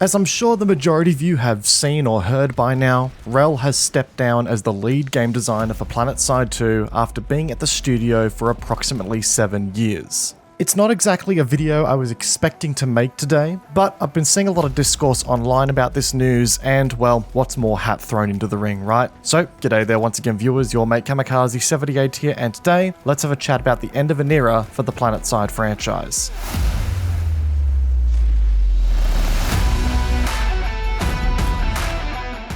As I'm sure the majority of you have seen or heard by now, Wrel has stepped down as the lead game designer for PlanetSide 2 after being at the studio for approximately 7 years. It's not exactly a video I was expecting to make today, but I've been seeing a lot of discourse online about this news and, well, what's more hat thrown into the ring, right? So, g'day there once again viewers, your mate Kamikaze78 here, and today, let's have a chat about the end of an era for the PlanetSide franchise.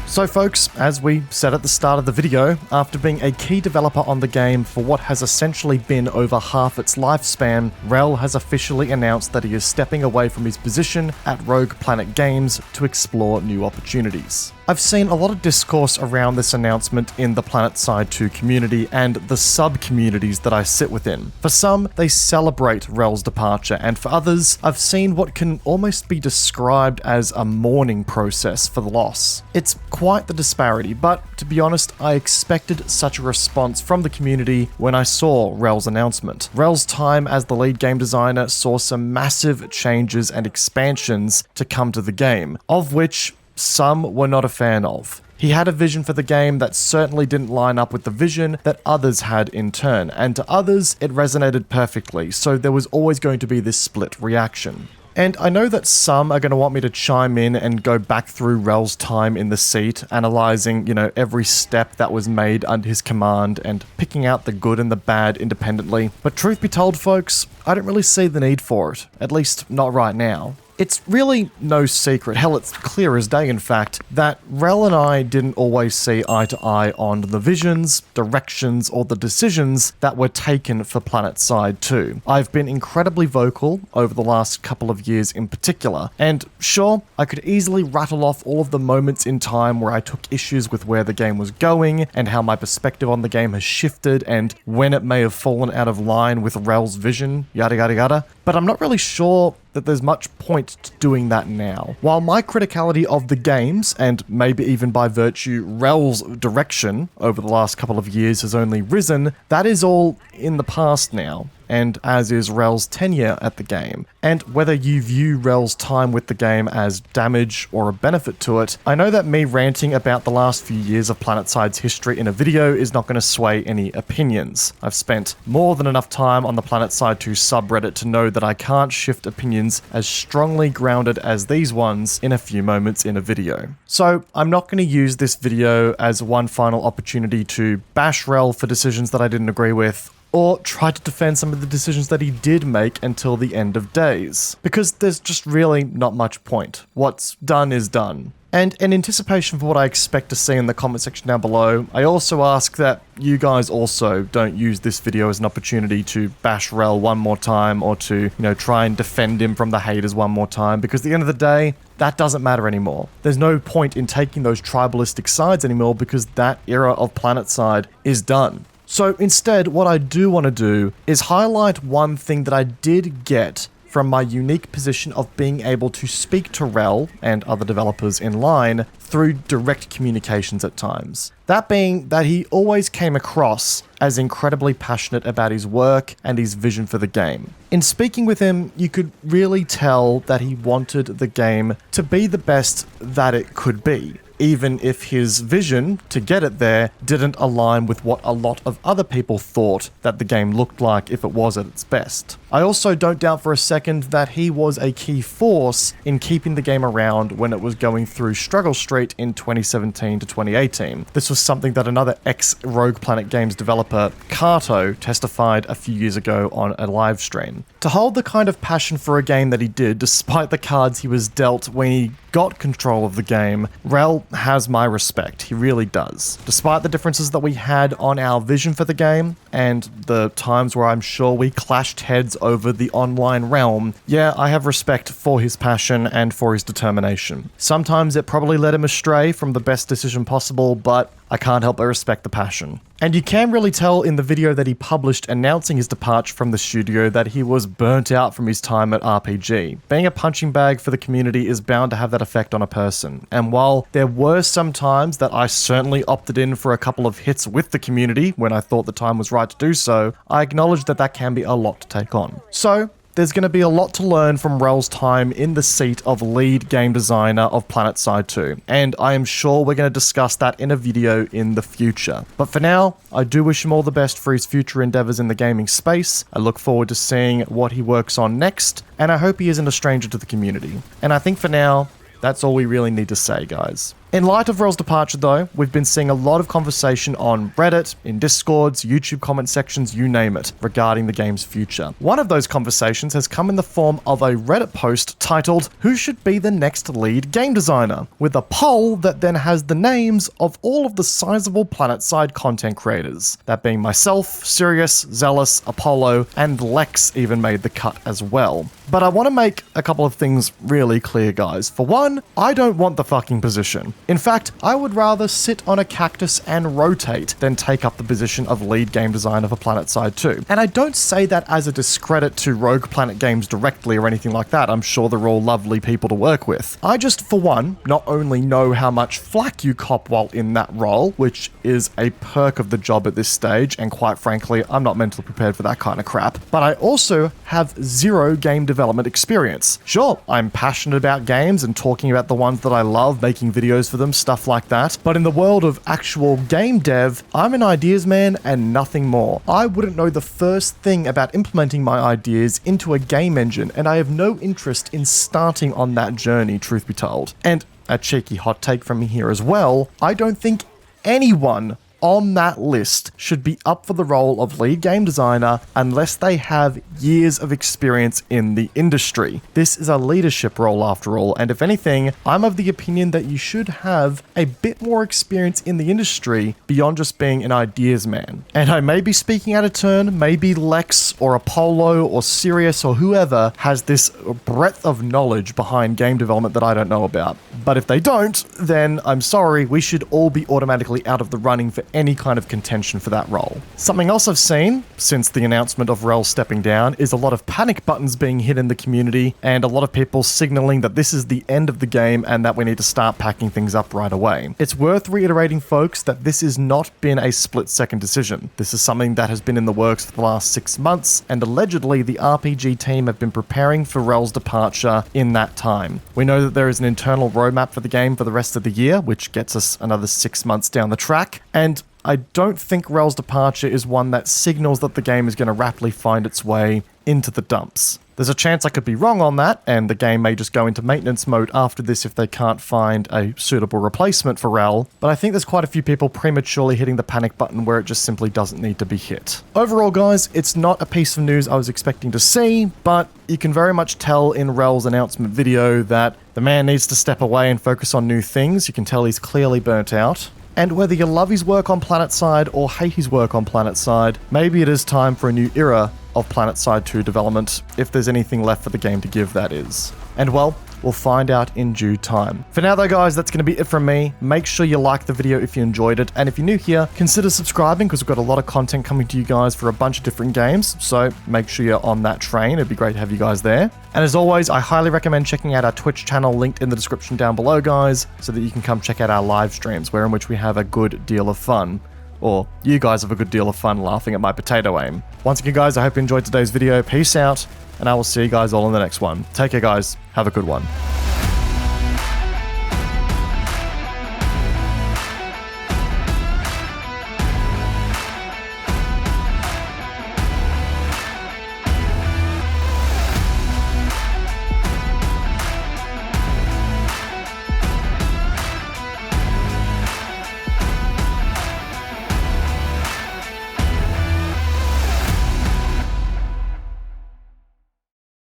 So folks, as we said at the start of the video, after being a key developer on the game for what has essentially been over half its lifespan, Wrel has officially announced that he is stepping away from his position at Rogue Planet Games to explore new opportunities. I've seen a lot of discourse around this announcement in the PlanetSide 2 community and the sub-communities that I sit within. For some, they celebrate Wrel's departure, and for others, I've seen what can almost be described as a mourning process for the loss. It's quite the disparity, but to be honest, I expected such a response from the community when I saw Wrel's announcement. Wrel's time as the lead game designer saw some massive changes and expansions to come to the game, of which some were not a fan of. He had a vision for the game that certainly didn't line up with the vision that others had in turn, and to others it resonated perfectly, so there was always going to be this split reaction. And I know that some are going to want me to chime in and go back through Wrel's time in the seat, analysing, every step that was made under his command and picking out the good and the bad independently. But truth be told, folks, I don't really see the need for it, at least not right now. It's really no secret, hell it's clear as day in fact, that Wrel and I didn't always see eye to eye on the visions, directions, or the decisions that were taken for PlanetSide 2. I've been incredibly vocal over the last couple of years in particular, and sure, I could easily rattle off all of the moments in time where I took issues with where the game was going, and how my perspective on the game has shifted, and when it may have fallen out of line with Wrel's vision, yada yada yada, but I'm not really sure that there's much point to doing that now. While my criticality of the games, and maybe even by virtue Wrel's direction over the last couple of years has only risen, that is all in the past now, and as is Wrel's tenure at the game. And whether you view Wrel's time with the game as damage or a benefit to it, I know that me ranting about the last few years of PlanetSide's history in a video is not going to sway any opinions. I've spent more than enough time on the PlanetSide 2 subreddit to know that I can't shift opinions as strongly grounded as these ones in a few moments in a video. So I'm not going to use this video as one final opportunity to bash Wrel for decisions that I didn't agree with, or try to defend some of the decisions that he did make until the end of days, because there's just really not much point. What's done is done. And in anticipation for what I expect to see in the comment section down below, I also ask that you guys also don't use this video as an opportunity to bash Wrel one more time, or to, try and defend him from the haters one more time, because at the end of the day, that doesn't matter anymore. There's no point in taking those tribalistic sides anymore, because that era of PlanetSide is done. So instead, what I do want to do is highlight one thing that I did get from my unique position of being able to speak to Wrel and other developers in line through direct communications at times. That being that he always came across as incredibly passionate about his work and his vision for the game. In speaking with him, you could really tell that he wanted the game to be the best that it could be, even if his vision to get it there didn't align with what a lot of other people thought that the game looked like if it was at its best. I also don't doubt for a second that he was a key force in keeping the game around when it was going through struggle street in 2017 to 2018. This was something that another ex-Rogue Planet Games developer, Kato, testified a few years ago on a live stream. To hold the kind of passion for a game that he did, despite the cards he was dealt when he got control of the game, Wrel has my respect. He really does. Despite the differences that we had on our vision for the game, and the times where I'm sure we clashed heads over the online realm, yeah, I have respect for his passion and for his determination. Sometimes it probably led him astray from the best decision possible, but I can't help but respect the passion. And you can really tell in the video that he published announcing his departure from the studio that he was burnt out from his time at RPG. Being a punching bag for the community is bound to have that effect on a person. And while there were some times that I certainly opted in for a couple of hits with the community when I thought the time was right to do so, I acknowledge that that can be a lot to take on. So, there's going to be a lot to learn from Wrel's time in the seat of lead game designer of Planetside 2, and I am sure we're going to discuss that in a video in the future. But for now, I do wish him all the best for his future endeavors in the gaming space. I look forward to seeing what he works on next, and I hope he isn't a stranger to the community. And I think for now, that's all we really need to say, guys. In light of Wrel's departure though, we've been seeing a lot of conversation on Reddit, in Discords, YouTube comment sections, you name it, regarding the game's future. One of those conversations has come in the form of a Reddit post titled, "Who should be the next lead game designer?" with a poll that then has the names of all of the sizable Planetside content creators. That being myself, Sirius, Zealous, Apollo, and Lex even made the cut as well. But I want to make a couple of things really clear, guys. For one, I don't want the fucking position. In fact, I would rather sit on a cactus and rotate than take up the position of lead game designer for Planetside 2. And I don't say that as a discredit to Rogue Planet Games directly or anything like that. I'm sure they're all lovely people to work with. I just, for one, not only know how much flack you cop while in that role, which is a perk of the job at this stage, and quite frankly, I'm not mentally prepared for that kind of crap, but I also have zero game development experience. Sure, I'm passionate about games and talking about the ones that I love, making videos for them, stuff like that. But in the world of actual game dev, I'm an ideas man and nothing more. I wouldn't know the first thing about implementing my ideas into a game engine, and I have no interest in starting on that journey, truth be told. And a cheeky hot take from me here as well, I don't think anyone on that list should be up for the role of lead game designer unless they have years of experience in the industry. This is a leadership role after all, and if anything, I'm of the opinion that you should have a bit more experience in the industry beyond just being an ideas man. And I may be speaking out of turn, maybe Lex or Apollo or Sirius or whoever has this breadth of knowledge behind game development that I don't know about. But if they don't, then I'm sorry, we should all be automatically out of the running for any kind of contention for that role. Something else I've seen since the announcement of Wrel stepping down is a lot of panic buttons being hit in the community and a lot of people signaling that this is the end of the game and that we need to start packing things up right away. It's worth reiterating, folks, that this has not been a split-second decision. This is something that has been in the works for the last 6 months, and allegedly the RPG team have been preparing for Wrel's departure in that time. We know that there is an internal roadmap for the game for the rest of the year, which gets us another 6 months down the track, and I don't think Wrel's departure is one that signals that the game is going to rapidly find its way into the dumps. There's a chance I could be wrong on that, and the game may just go into maintenance mode after this if they can't find a suitable replacement for Wrel, but I think there's quite a few people prematurely hitting the panic button where it just simply doesn't need to be hit. Overall, guys, it's not a piece of news I was expecting to see, but you can very much tell in Wrel's announcement video that the man needs to step away and focus on new things. You can tell he's clearly burnt out. And whether you love his work on Planetside or hate his work on Planetside, maybe it is time for a new era of Planetside 2 development, if there's anything left for the game to give, that is. And well, we'll find out in due time. For now though, guys, that's going to be it from me. Make sure you like the video if you enjoyed it, and if you're new here, consider subscribing because we've got a lot of content coming to you guys for a bunch of different games, so make sure you're on that train. It'd be great to have you guys there. And as always, I highly recommend checking out our Twitch channel linked in the description down below, guys, so that you can come check out our live streams, in which we have a good deal of fun. Or you guys have a good deal of fun laughing at my potato aim. Once again, guys, I hope you enjoyed today's video. Peace out, and I will see you guys all in the next one. Take care, guys. Have a good one.